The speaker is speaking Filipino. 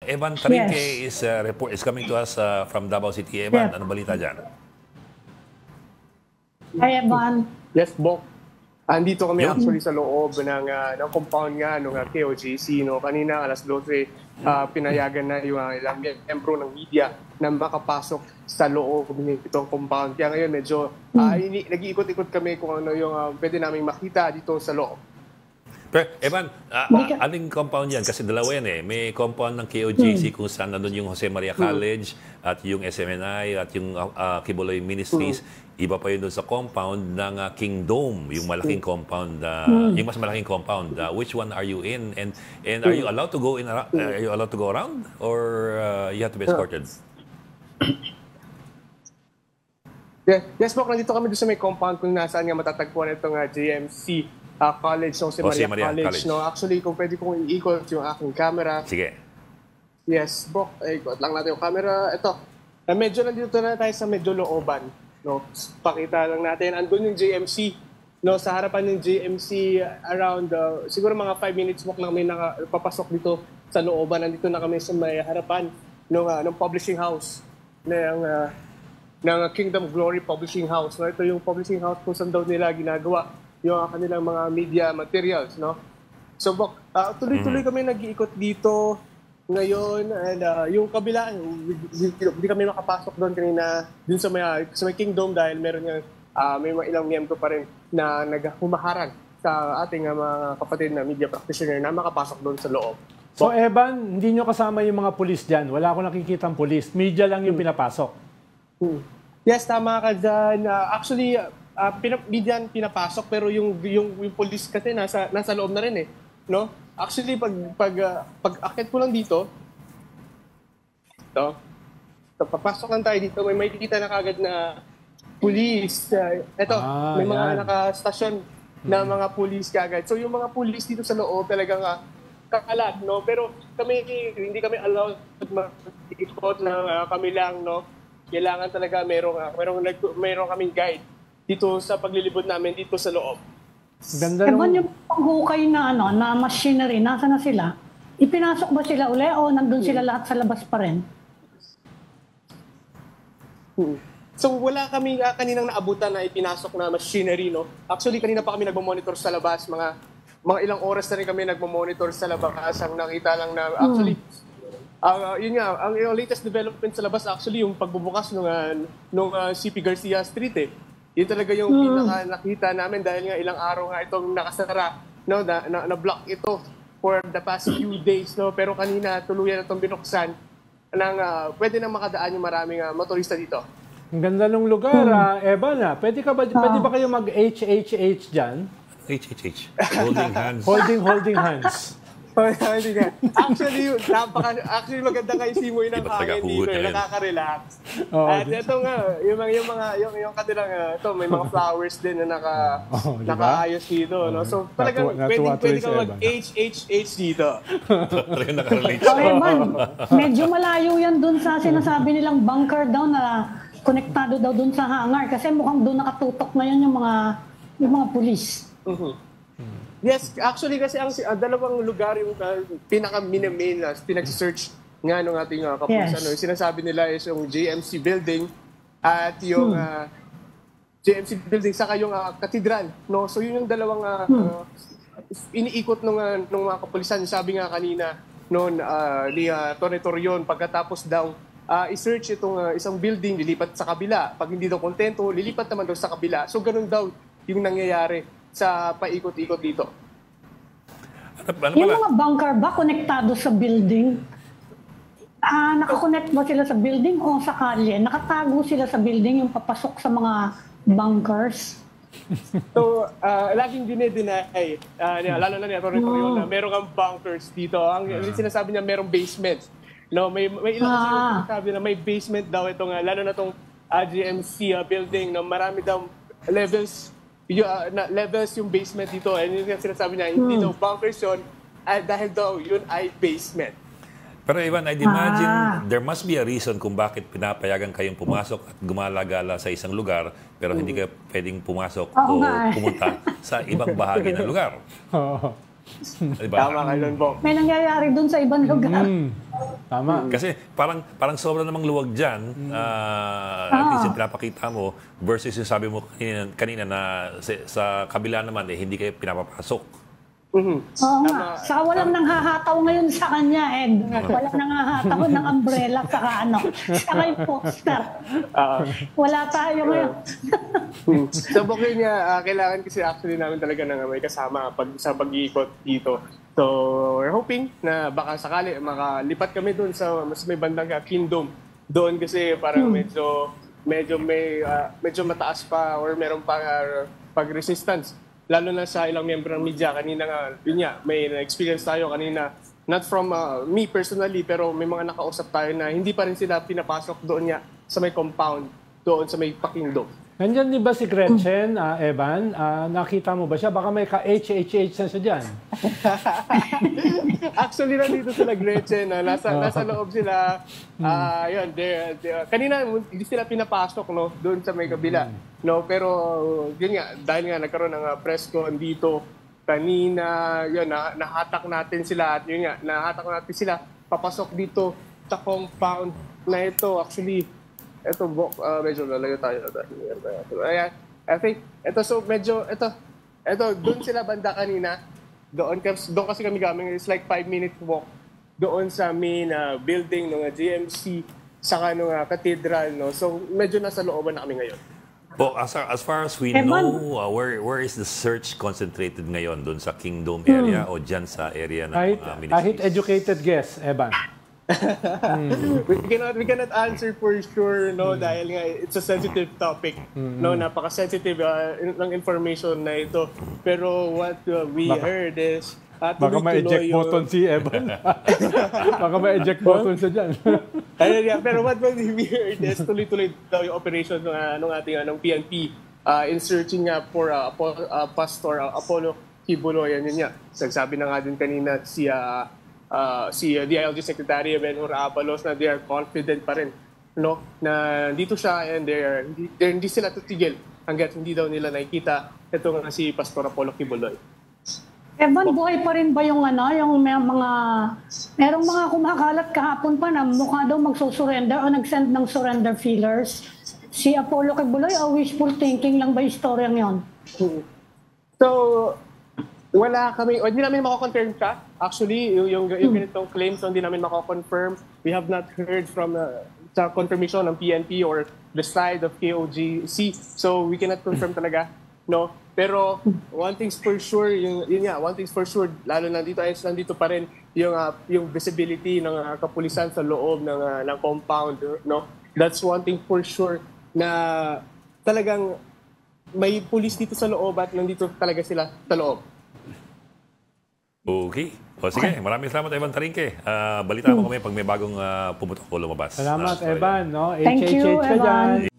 Evan Tarinque Yes. is coming to us from Davao City. Evan, Yeah. ano balita dyan? Hi, Evan. Yes, Bok. Andito kami Yun. actually sa loob ng compound nga ng KOJC. No? Kanina, alas 12, pinayagan na yung ilang membro ng media na makapasok sa loob nitong compound. Kaya ngayon medyo nag-iikot-ikot kami kung ano yung pwede namin makita dito sa loob. Pero, Evan, aling compound yan? Kasi dalawa yan eh. May compound ng KOJC kung saan nandun yung Jose Maria College at yung SMNI at yung Kibuloy Ministries. Iba pa yun doon sa compound ng King Dome, yung malaking compound, yung mas malaking compound. Which one are you in? And are you allowed to go in? Are you allowed to go around, or you have to be escorted? Yes, Bok. Nandito kami doon sa may compound kung nasaan nga matatagpuan itong JMC College, Jose Maria College. No? Actually, kung pwede kong i-ikot yung aking camera. Sige. Yes, Bok. Ikot lang natin yung camera. Ito. Medyo nandito na tayo sa medyo looban. No? Pakita lang natin. Andun yung JMC. No? Sa harapan ng JMC, around siguro mga 5 minutes walk lang may papasok dito sa looban. Nandito na kami sa may harapan ng publishing house ng Kingdom Glory Publishing House. No? Ito yung publishing house kung saan daw nila ginagawa yung kanilang mga media materials. No? So, Bok, tuloy-tuloy kami nag-iikot dito ngayon, and yung kabila, hindi kami makapasok doon kanina dun sa may Kingdom dahil meron nga may mga ilang miyembro pa rin na naghumaharang sa ating mga kapatid na media practitioner na makapasok doon sa loob. So, Evan, hindi nyo kasama yung mga pulis dyan. Wala akong nakikitang pulis. Media lang yung pinapasok. Yes, tama ka dyan. Actually, media pinapasok, pero yung pulis kasi nasa loob na rin eh. No? Actually, pag akit ko lang dito, papasok lang tayo dito, may makikita na kagad na pulis. May mga nakastasyon na mga pulis kagad. So yung mga pulis dito sa loob talagang kakalat, no? Pero hindi kami allowed mag-ikot na kami lang, no? Kailangan talaga merong kaming guide dito sa paglilibot namin dito sa loob. Ganda Evan, yung panghukay na machinery, nasa na sila? Ipinasok ba sila uli o nandun sila lahat sa labas pa rin? So wala kami kaninang naabutan na ipinasok na machinery, no? Actually, kanina pa kami nagmo-monitor sa labas, mga ilang oras na rin kami nagmo-monitor sa labas. Ang nakita lang na actually yun nga, ang latest development sa labas actually yung pagbubukas nung CP Garcia Street eh. Yun talaga yung pinaka nakita namin dahil nga ilang araw nga itong nakasara, no, na-block ito for the past few days, no. Pero kanina tuluyan na itong binuksan nang pwede nang makadaan yung maraming motorista dito. Ang ganda ng lugar, Evan. Pwede ba kayo mag-HHH dyan? HHH. Holding hands. Holding hands. Actually maganda nga yung simoy ng hangin dito, nakaka-relax. At ito nga, yung kanilang may mga flowers din na nakaayos dito, no. So talagang pwede kang mag-HHH dito. Talagang nakarelate So, Evan, medyo malayo yan dun sa sinasabi nilang bunker daw na konektado daw dun sa hangar kasi mukhang dun nakatutok na yun yung mga pulis. Yes, actually kasi ang dalawang lugar yung pinaka-main na pinag-search nga ng ating kapulisan. Yes. Yung sinasabi nila is yung JMC building at yung JMC building saka yung cathedral. No? So yun yung dalawang iniikot ng mga kapulisan. Sabi nga kanina ni Tony Torion, pagkatapos daw i-search itong isang building, lilipat sa kabila. Pag hindi daw kontento, lilipat naman daw sa kabila. So ganun daw yung nangyayari sa paikot-ikot dito. Yung mga bunker ba konektado sa building? Nakakonect ba sila sa building o sa kalye? Nakatago sila sa building yung papasok sa mga bunkers? So, laging dinedeny, lalo na ni Atty. Torion, na meron kang bunkers dito. Ang sinasabi niya merong basement. No, may ilang sinasabi na may basement daw itong lalo na itong GMC building, no, marami daw levels yung basement dito. And yun yung sinasabi niya, hindi daw bunkers yun, dahil daw yun ay basement. Pero Ivan, I'd imagine there must be a reason kung bakit pinapayagan kayong pumasok at gumala-gala sa isang lugar pero hindi kayo pwedeng pumasok o pumunta sa ibang bahagi ng lugar. Diba? Tama ka doon, Bok. May nangyayari dun sa ibang lugar. Tama. Kasi parang sobra namang luwag dyan, at least yung pinapakita mo, versus yung sabi mo kanina na sa kabila naman, hindi kayo pinapapasok. Oo nga. Saka walang nanghahataw ngayon sa kanya, Ed. Walang nanghahataw ng umbrella saka yung poster. Wala tayo ngayon. So, Bok, yun nga, kailangan kasi actually namin talaga na may kasama sa pag-iikot dito. So, we're hoping na baka sakali makalipat kami doon sa mas may bandang Kingdom. Doon kasi parang medyo mataas pa or meron pa pag-resistance. Lalo na sa ilang miyembro ng media. Kanina nga, yun nga, may na-experience tayo kanina. Not from me personally, pero may mga nakausap tayo na hindi pa rin sila pinapasok doon nga sa may compound, doon sa may Pakingdom. Nandyan din ba si Gretchen, Evan? Nakita mo ba siya? Baka may ka-HHH na siya dyan. Actually, nandito sila Gretchen. Nasa loob sila. Yun, kanina, hindi sila pinapasok, no? Doon sa may kabila. No? Pero, yun nga, dahil nga nagkaroon ng press con dito kanina, yun, nahatak natin sila. At yun nga, nahatak natin sila papasok dito sa compound na ito. Actually, ito, medyo lalayo tayo. Ayan, I think, doon sila banda kanina. Doon kasi kami gaming, it's like 5-minute walk doon sa main building ng GMC saka ng cathedral. No? So, medyo nasa looban na kami ngayon. Well, as far as we know, where is the search concentrated ngayon? Doon sa Kingdom area o dyan sa area ng mga ministries? Kahit educated guess, Evan. We cannot answer for sure, no, dahil nga it's a sensitive topic. No, napaka-sensitive ng information na ito. Pero what we heard is baka ma-eject button si Evan. Baka ma-eject button siya dyan. Pero what we heard is tuloy-tuloy daw yung operation ng ating PNP in searching for Pastor Apollo Kibuloy. Yan nga. Nagsabi na nga din kanina si DILG Secretary Ben-Hur Abalos na they are confident pa rin, no, na dito siya and hindi sila tutigil hanggat hindi daw nila nakikita ito nga si Pastor Apollo Kibuloy. Evan, buhay pa rin ba yung merong mga kumakalat kahapon pa na mukha daw magsusurrender o nag-send ng surrender feelers? Si Apollo Kibuloy o wishful thinking lang ba yung storyang yon? So, hindi namin makakonfirm siya. Actually, yung ganitong claims hindi namin makakonfirm. We have not heard from sa confirmation ng PNP or the side of KOGC. So, we cannot confirm talaga. No? Pero, one thing's for sure, lalo nandito pa rin yung visibility ng kapulisan sa loob ng compound. No? That's one thing for sure na talagang may pulis dito sa loob at nandito talaga sila sa loob. Okay. O sige, maraming salamat, Evan Tarinque. Balita mo kami pag may bagong pumutok o lumabas. Salamat, story. Evan. No? Thank you, HHH ka Evan. dyan.